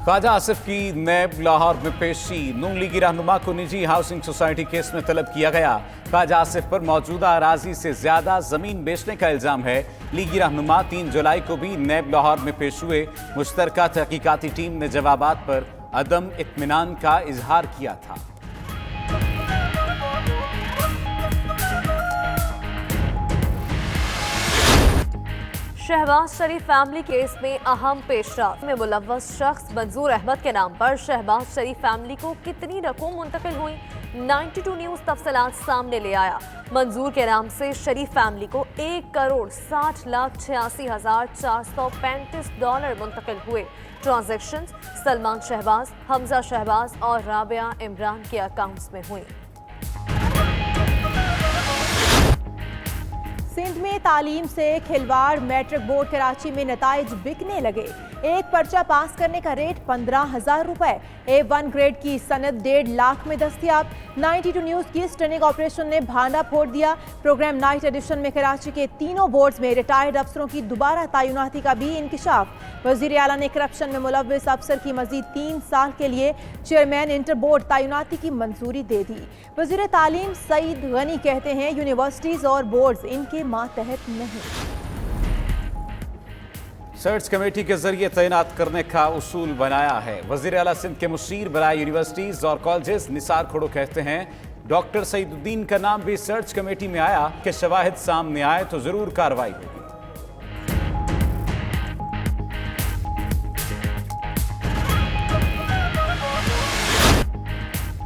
ख्वाजा आसिफ की नैब लाहौर में पेशी। नून लीगी रहनुमा को निजी हाउसिंग सोसाइटी केस में तलब किया गया। ख्वाजा आसिफ पर मौजूदा अराजी से ज्यादा जमीन बेचने का इल्जाम है। लीगी रहनुमा 3 जुलाई को भी नैब लाहौर में पेश हुए। मुश्तरका तहकीकाती टीम ने जवाबात पर अदम इत्मीनान का इजहार किया था। शहबाज शरीफ फैमिली केस में अहम पेशरफ्त में मुलव्वस शख्स मंजूर अहमद के नाम पर शहबाज शरीफ फैमिली को कितनी रकम मुंतकिल हुई, 92 न्यूज तफसीलात सामने ले आया। मंजूर के नाम से शरीफ फैमिली को $1,60,86,435 मुंतकिल हुए। ट्रांजैक्शंस सलमान शहबाज, हमजा शहबाज और राबिया इमरान के अकाउंट्स में हुई। सिंध में तालीम से खिलवाड़, मैट्रिक बोर्ड कराची में नताइज बिकने लगे। एक पर्चा पास करने का रेट 15,000 रुपए। A1 ग्रेड की सनद 1.5 लाख में दस्तियाब। 92 न्यूज की स्टनिंग ऑपरेशन ने भांडा फोड़ दिया। प्रोग्राम नाइट एडिशन में कराची के तीनों बोर्ड्स में रिटायर्ड अफसरों की दोबारा तैनाती का भी इंकिशाफ। वजीर आला ने करप्शन में मुलव्वस अफसर की मजीद 3 साल के लिए चेयरमैन इंटर बोर्ड तैनाती की मंजूरी दे दी। वजीर तालीम सईद गनी कहते हैं यूनिवर्सिटीज और बोर्ड्स इनके मातहत नहीं। सर्च कमेटी के जरिए तैनात करने का उसूल बनाया है। वजीर आला सिंध के मुशीर बराए यूनिवर्सिटीज और कॉलेजेस निसार खोड़ो कहते हैं डॉक्टर सईदुद्दीन का नाम भी सर्च कमेटी में आया कि शवाहिद सामने आए तो जरूर कार्रवाई होगी।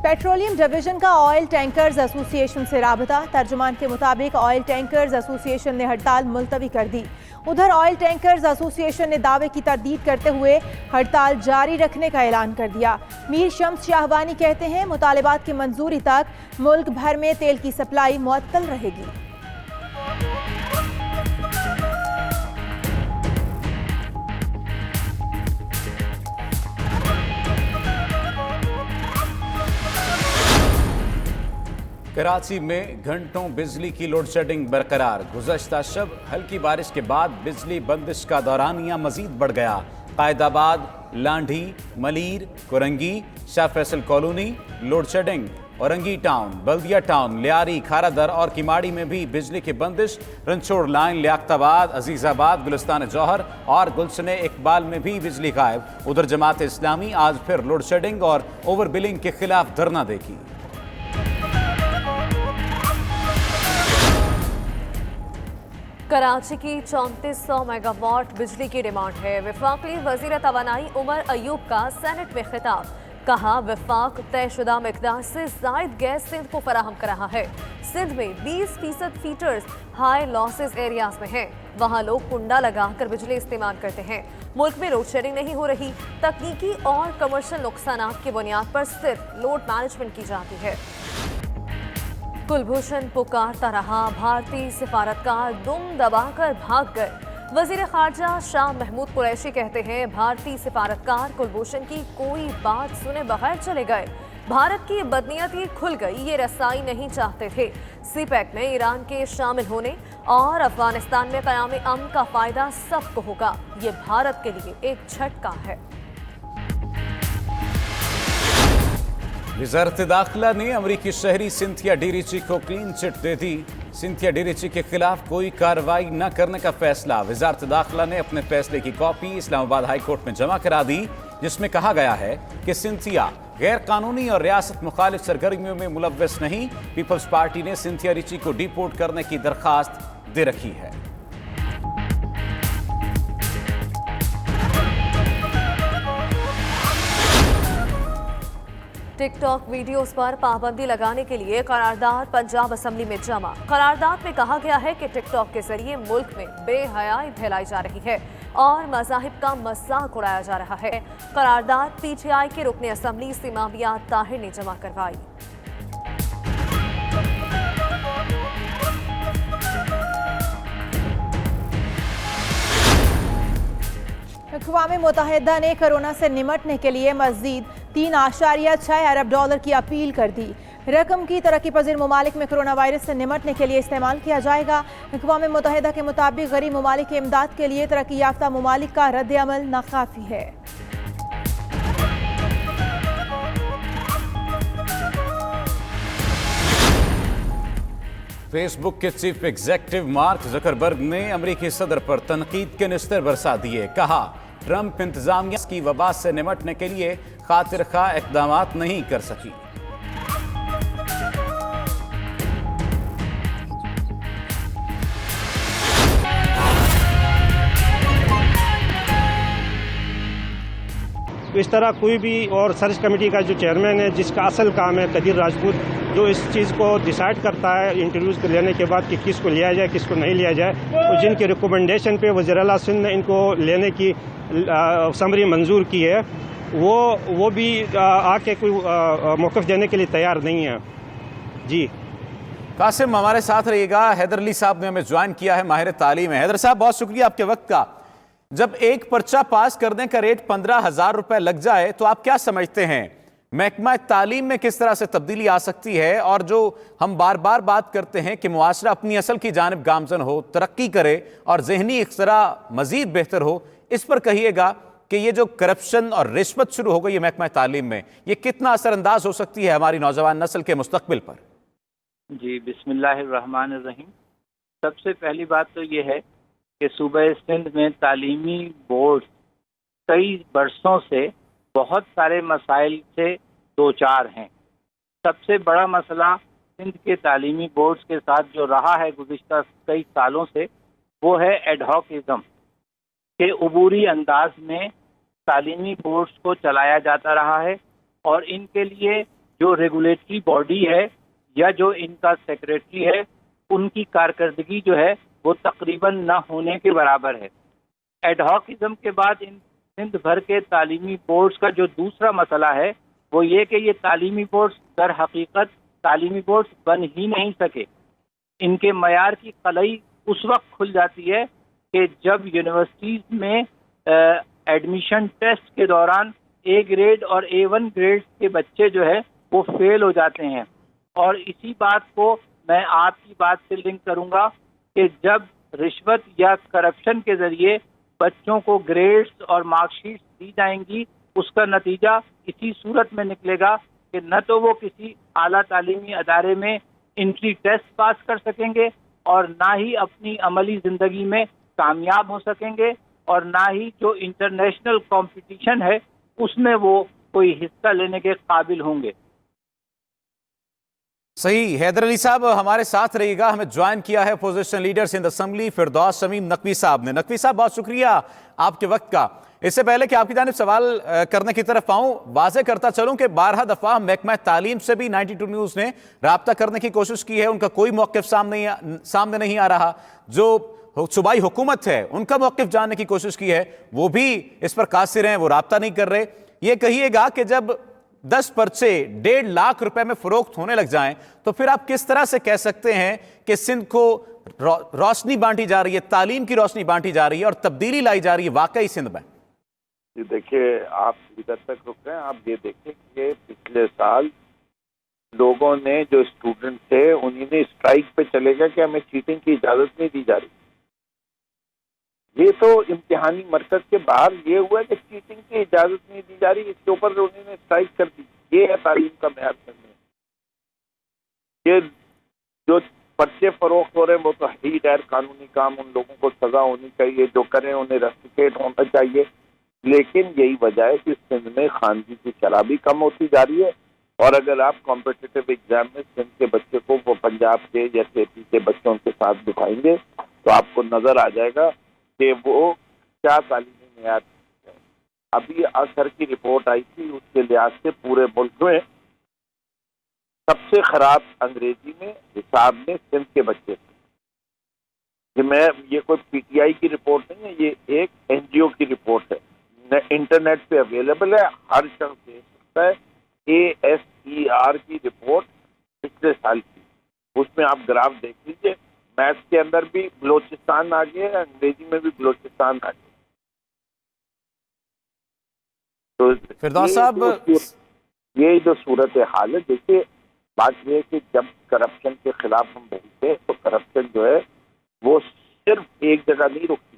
पेट्रोलियम डिवीजन का ऑयल टैंकर्स एसोसिएशन से राबता। तर्जुमान के मुताबिक ऑयल टैंकर्स एसोसिएशन ने हड़ताल मुलतवी कर दी। उधर ऑयल टैंकर्स एसोसिएशन ने दावे की तरदीद करते हुए हड़ताल जारी रखने का ऐलान कर दिया। मीर शम्स शाहबानी कहते हैं मुतालिबात की मंजूरी तक मुल्क भर में तेल की सप्लाई मुअत्तल रहेगी। कराची में घंटों बिजली की लोड शेडिंग बरकरार। गुज़श्ता शब हल्की बारिश के बाद बिजली बंदिश का दौरानिया मजीद बढ़ गया। Qaidabad, Landhi, Malir, Korangi, Shah Faisal colony load shedding. Orangi town, Baldia town, Lyari, Kharadar और किमाड़ी में भी बिजली की बंदिश। रनछोड़ लाइन, लियाकताबाद, अजीजाबाद, गुलिस्तान जौहर और गुलशन इकबाल में भी बिजली गायब। उधर जमात इस्लामी आज फिर लोड शेडिंग और ओवर बिलिंग के खिलाफ धरना देगी। कराची की 3400 मेगावाट बिजली की डिमांड है। वफाकी वजीर तवानाई उमर अयूब का सेनेट में खिताब। कहा वफाक तयशुदा मिकदार से जायद गैस सिंध को फराहम कर रहा है। सिंध में 20% फीटर्स हाई लॉसेस एरियाज में हैं। वहाँ लोग कुंडा लगाकर बिजली इस्तेमाल करते हैं। मुल्क में लोड शेडिंग नहीं हो रही। तकनीकी और कमर्शियल नुकसानात की बुनियाद पर सिर्फ लोड मैनेजमेंट की जाती है। कुलभूषण पुकारता रहा, भारतीय सिफारतकार दुम दबाकर भाग गए। वजीर खारजा शाह महमूद कुरैशी कहते हैं भारतीय सिफारतकार कुलभूषण की कोई बात सुने बगैर चले गए। भारत की बदनीयती खुल गई, ये रसाई नहीं चाहते थे। सीपैक में ईरान के शामिल होने और अफगानिस्तान में क़याम अमन का फायदा सबको होगा। ये भारत के लिए एक झटका है। वज़ारत दाखिला ने अमरीकी शहरी सिंथिया डिरिची को क्लीन चिट दे दी। सिंथिया डिरिची के खिलाफ कोई कार्रवाई न करने का फैसला। वज़ारत दाखिला ने अपने फैसले की कॉपी इस्लामाबाद हाई कोर्ट में जमा करा दी, जिसमें कहा गया है कि सिंथिया गैर कानूनी और रियासत मुखालिफ सरगर्मियों में मुलव्वस नहीं। पीपल्स पार्टी ने सिंथिया रिची को डिपोर्ट करने की दरखास्त दे रखी है। टिकटॉक वीडियोस पर पाबंदी लगाने के लिए करारदाद पंजाब असेंबली में जमा। करारदाद में कहा गया है कि टिकटॉक के जरिए मुल्क में बेहयाई फैलाई जा रही है और मज़ाहिब का मजाक उड़ाया जा रहा है। करारदाद पीटीआई के रुकने असेंबली सिमाविया ताहिर ने जमा करवाई। अक़वाम मुत्तहिदा ने कोरोना से निमटने के लिए मज़ीद $3.6 अरब की अपील कर दी। रकम की तरक्की पजीर ममालिक में कोरोना वायरस से निमटने के लिए इस्तेमाल किया जाएगा। अक़वाम मुत्तहिदा के मुताबिक गरीब ममालिक की इमदाद के लिए तरक्की याफ्ता ममालिक का रद्द अमल नाकाफी है। फेस बुक के चीफ एग्जीक्यूटिव मार्क जकरबर्ग ने अमेरिकी सदर पर तनकीद के निस्तर बरसा दिए। कहा, ट्रंप इंतजामिया की वबा से निमटने के लिए खातिर खा इकदामात नहीं कर सकी। इस तरह कोई भी और सर्च कमेटी का जो चेयरमैन है, जिसका असल काम है कदीर राजपूत, जो इस चीज़ को डिसाइड करता है इंटरव्यूज़ को लेने के बाद कि किसको लिया जाए किसको नहीं लिया जाए, तो जिनके रिकमेंडेशन पे वज़ीर आला सिंध ने इनको लेने की समरी मंजूर की है, वो भी आके कोई मौक़िफ़ देने के लिए तैयार नहीं है। जी कासिम, हमारे साथ रहिएगा। हैदर अली साहब ने हमें ज्वाइन किया है, माहिर तालीम है। हैदर साहब, बहुत शुक्रिया आपके वक्त का। जब एक पर्चा पास करने का रेट 15,000 रुपए लग जाए तो आप क्या समझते हैं महकमा तालीम में किस तरह से तब्दीली आ सकती है? और जो हम बार बार बात करते हैं कि मुआशरा अपनी असल की जानिब गामजन हो, तरक्की करे और ज़हनी इख्तरा मजीद बेहतर हो, इस पर कहिएगा कि ये जो करप्शन और रिश्वत शुरू हो गई है महकमा तालीम में, ये कितना असरअंदाज हो सकती है हमारी नौजवान नस्ल के मुस्तकबिल पर? जी, बिस्मिल्लाहिर्रहमानिर्रहीम। सबसे पहली बात तो ये है कि सूबा सिंध में तालीमी बोर्ड कई बरसों से बहुत सारे मसाइल से दो चार हैं। सबसे बड़ा मसला सिंध के तालीमी बोर्ड्स के साथ जो रहा है गुज़िश्ता कई सालों से, वो है एडहॉकिज़म के अबूरी अंदाज में तालीमी बोर्ड्स को चलाया जाता रहा है, और इनके लिए जो रेगुलेटरी बॉडी है या जो इनका सेक्रेटरी है, उनकी कारकर्दगी जो है वो तकरीबन न होने के बराबर है। एडहॉकिज़म के बाद इन सिंध भर के तालीमी बोर्ड्स का जो दूसरा मसला है वो ये कि ये तालीमी बोर्ड्स दर हकीकत तालीमी बोर्ड्स बन ही नहीं सके। इनके मयार की कलई उस वक्त खुल जाती है कि जब यूनिवर्सिटीज़ में एडमिशन टेस्ट के दौरान ए ग्रेड और A1 ग्रेड के बच्चे जो है वो फेल हो जाते हैं। और इसी बात को मैं आपकी बात से लिंक करूंगा कि जब रिश्वत या करप्शन के जरिए बच्चों को ग्रेड्स और मार्कशीट दी जाएंगी, उसका नतीजा इसी सूरत में निकलेगा कि न तो वो किसी आला तालीमी अदारे में एंट्री टेस्ट पास कर सकेंगे और ना ही अपनी अमली ज़िंदगी में कामयाब हो सकेंगे, और ना ही जो इंटरनेशनल कंपटीशन है उसमें वो कोई हिस्सा लेने के काबिल होंगे। सही। हैदर अली साहब हमारे साथ रहिएगा। हमें ज्वाइन किया है अपोजिशन लीडर्स इन असेंबली फिरदौस शमीम नकवी साहब ने। नकवी साहब, बहुत शुक्रिया आपके वक्त का। इससे पहले कि आपकी जानिब सवाल करने की तरफ आऊं, वाज़े करता चलूं कि 12 दफ़ा महकमा तालीम से भी 92 न्यूज़ ने राब्ता करने की कोशिश की है, उनका कोई मौक़िफ़ सामने नहीं आ रहा। जो सूबाई हुकूमत है उनका मौक़िफ़ जानने की कोशिश की है, वो भी इस पर कासिर हैं, वो राब्ता नहीं कर रहे। ये कहिएगा कि जब 10 पर्चे 1.5 लाख रुपए में फरोख्त होने लग जाएं तो फिर आप किस तरह से कह सकते हैं कि सिंध को रोशनी बांटी जा रही है, तालीम की रोशनी बांटी जा रही है और तब्दीली लाई जा रही है वाकई सिंध में? देखिए, आप इधर तक रुक रहे हैं, आप ये देखें कि पिछले साल लोगों ने, जो स्टूडेंट थे, उन्होंने स्ट्राइक पे चले गए कि हमें चीटिंग की इजाजत नहीं दी जा रही। ये तो इम्तिहानी मरकज के बाहर ये हुआ कि चीटिंग की इजाजत नहीं दी जा रही, इसके ऊपर उन्होंने स्ट्राइक कर दी। ये है तालीम का मेयार करने। ये जो पर्चे फरोख्त हो रहे हैं वो तो ही गैर कानूनी काम, उन लोगों को सजा होनी चाहिए, जो करें उन्हें रस्टिकेट होना चाहिए। लेकिन यही वजह है कि सिंध में खानगी की शराबी कम होती जा रही है। और अगर आप कॉम्पिटिटिव एग्जाम में सिंध के बच्चे को वो पंजाब के या KP के बच्चों के साथ दिखाएंगे तो आपको नजर आ जाएगा कि वो क्या तालीमी मेयार है। अभी असर की रिपोर्ट आई थी, उसके लिहाज से पूरे मुल्क में सबसे खराब अंग्रेजी में हिसाब में सिंध के बच्चे थे। ये कोई PTI की रिपोर्ट नहीं है, ये एक NGO की रिपोर्ट है, इंटरनेट पे अवेलेबल है, हर शख्स देख सकता है। ASER की रिपोर्ट पिछले साल की, उसमें आप ग्राफ देख लीजिए। मैथ्स के अंदर भी बलोचिस्तान आ गया, अंग्रेजी में भी बलोचिस्तान आ गया। तो फिरदौस साहब, ये जो सूरत हाल है, देखिए बात ये है कि जब करप्शन के खिलाफ हम बोलते हैं तो करप्शन जो है वो सिर्फ एक जगह नहीं रुकती।